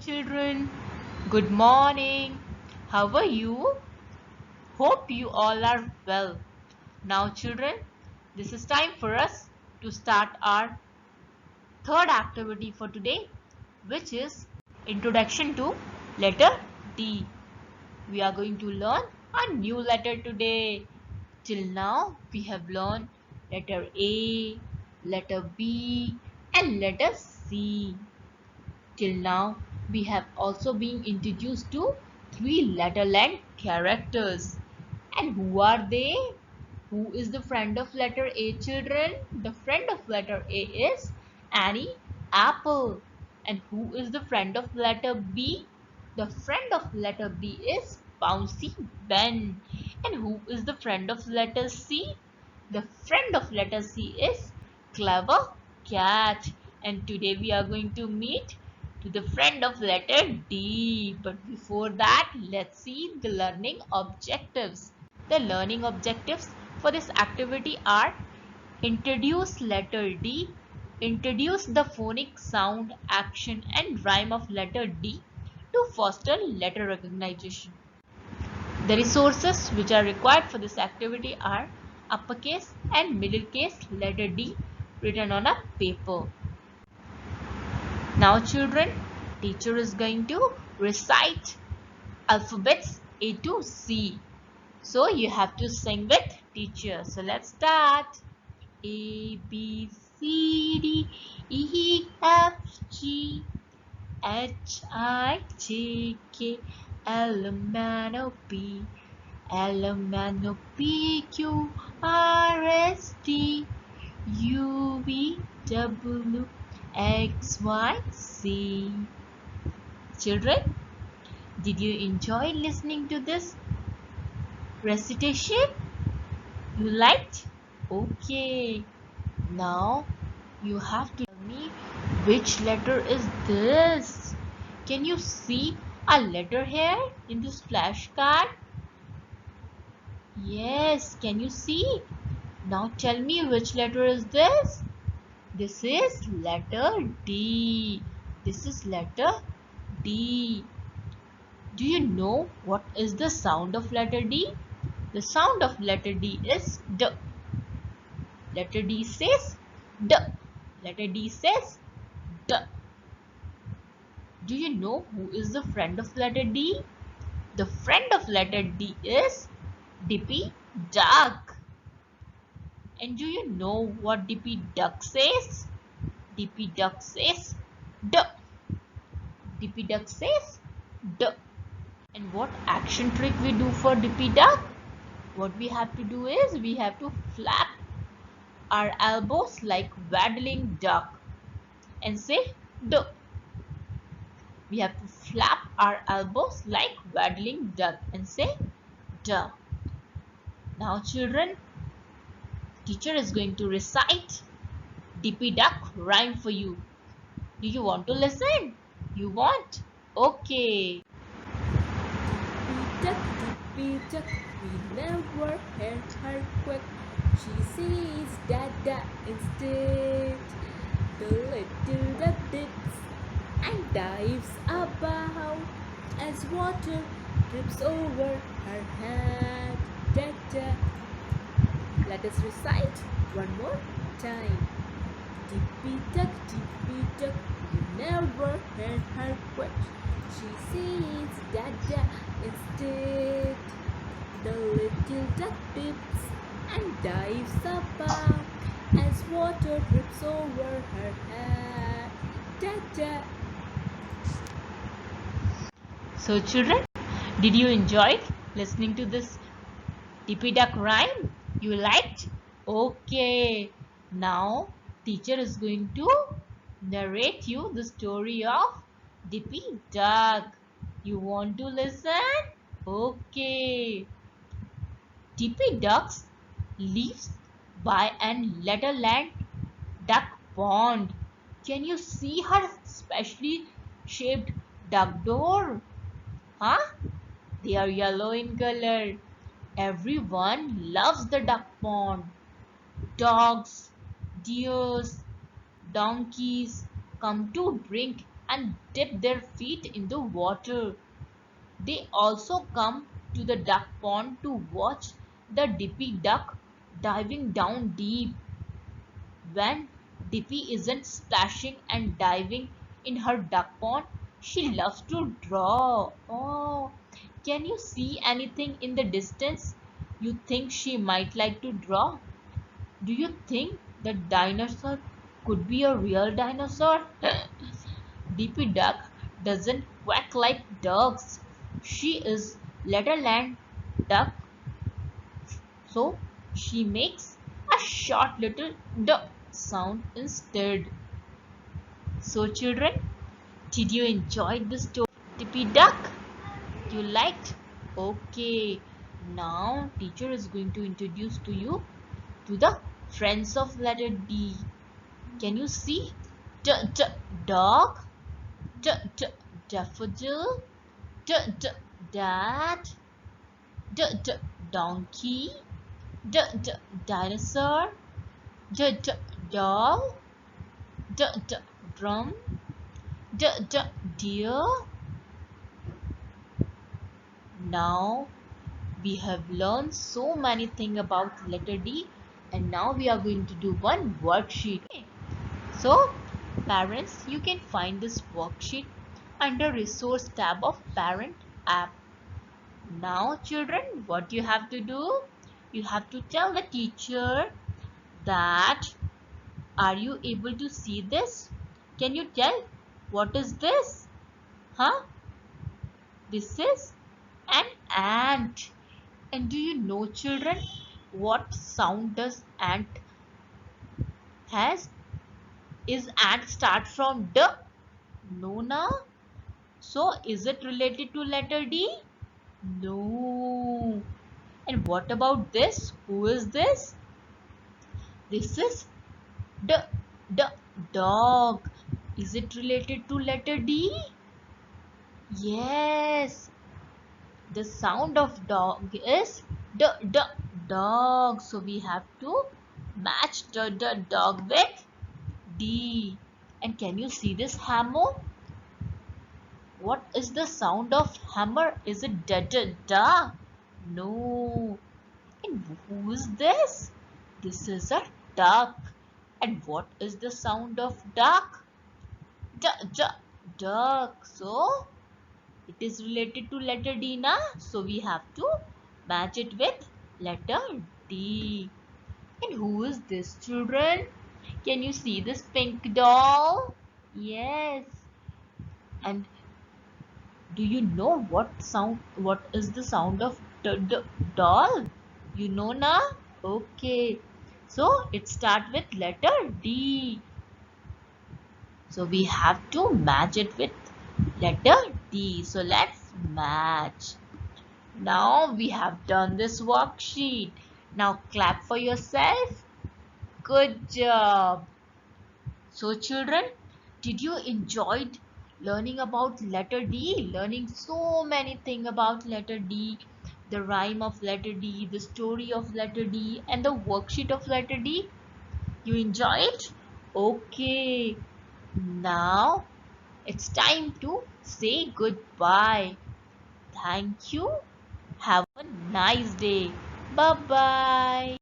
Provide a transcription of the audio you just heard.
children. Good morning. How are you? Hope you all are well. Now, children, this is time for us to start our third activity for today, which is Introduction to letter D. We are going to learn a new letter today. Till now, we have learned letter A, letter B, and letter C. Till now, we have also been introduced to three letter-length characters. And who are they? Who is the friend of letter A, children? The friend of letter A is Annie Apple. And who is the friend of letter B? The friend of letter B is Bouncy Ben. And who is the friend of letter C? The friend of letter C is Clever Cat. And today we are going to meet to the friend of letter D. But before that, let's see the learning objectives. The learning objectives for this activity are: introduce letter D, introduce the phonic sound, action and rhyme of letter D to foster letter recognition. The resources which are required for this activity are uppercase and middle case letter D written on a paper. Now children, teacher is going to recite alphabets A to C. So you have to sing with teacher. So let's start. A, B, C, D, E, F, G, H, I, J, K, L, M, N, O, P, L, M, N, O, P, Q, R, S, T, U, V, W, X, Y, Z. Children, did you enjoy listening to this recitation? You liked? Okay. Now you have to tell me which letter is this. Can you see a letter here in this flashcard? Yes, can you see? Now tell me which letter is this? This is letter D. This is letter D. Do you know what is the sound of letter D? The sound of letter D is D. Letter D says D. Letter D says D. Do you know who is the friend of letter D? The friend of letter D is Dippy Duck. And do you know what Dippy Duck says? Dippy Duck says D. Dippy Duck says D. And what action trick we do for Dippy Duck? What we have to do is we have to flap our elbows like waddling duck and say D. We have to flap our elbows like waddling duck and say duh. Now children, teacher is going to recite Dippy Duck rhyme for you. Do you want to listen? You want? Okay. Dippy duck, we never heard her quack. She says dada instead. The little duck dips and dives about as water drips over her head. Dada. Let us recite one more time. Dippy duck, we never heard her quack. She says dada instead. The little duck dips and dives about as water drips over her head. Dada. So children, did you enjoy listening to this Dippy Duck rhyme? You liked? Okay. Now teacher is going to narrate you the story of Dippy Duck. You want to listen? Okay. Dippy Ducks lives by an Letterland duck pond. Can you see her specially shaped duck door? Huh? They are yellow in color. Everyone loves the duck pond. Dogs, deers, donkeys come to drink and dip their feet in the water. They also come to the duck pond to watch the Dippy duck diving down deep. When Dippy isn't splashing and diving in her duck pond, she loves to draw. Oh, can you see anything in the distance you think she might like to draw? Do you think the dinosaur could be a real dinosaur? Dippy Duck doesn't quack like ducks. She is Letterland duck, so she makes a short little duck sound instead. So children, did you enjoy the story Dippy Duck? You liked? Okay. Now teacher is going to introduce to you to the friends of letter D. Can you see? D d dog, d d daffodil, d d dad, d d donkey, d d dinosaur, d d doll, d d drum, d d deer. Now we have learned so many things about letter D, and now we are going to do one worksheet. So parents, you can find this worksheet under resource tab of parent app. Now children, what you have to do? You have to tell the teacher that are you able to see this? Can you tell what is this? Huh? This is an ant. And do you know children what sound does ant has? Is ant start from D? No, na. So is it related to letter D? No. And what about this? Who is this? This is D, D, dog. Is it related to letter D? Yes. The sound of dog is D, D, dog. So we have to match the dog with D. And can you see this hammer? What is the sound of hammer? Is it da da da? No. And who is this? This is a duck. And what is the sound of duck? D d duck. So it is related to letter D na. So we have to match it with letter D. And who is this children? Can you see this pink doll? Yes. And do you know what is the sound of doll? You know na? Okay. So it starts with letter D. So we have to match it with letter D. So let's match. Now we have done this worksheet. Now clap for yourself. Good job. So children, did you enjoy learning about letter D? Learning so many things about letter D, the rhyme of letter D, the story of letter D, and the worksheet of letter D. You enjoy it? Okay. Now it's time to say goodbye. Thank you. Have a nice day. Bye bye.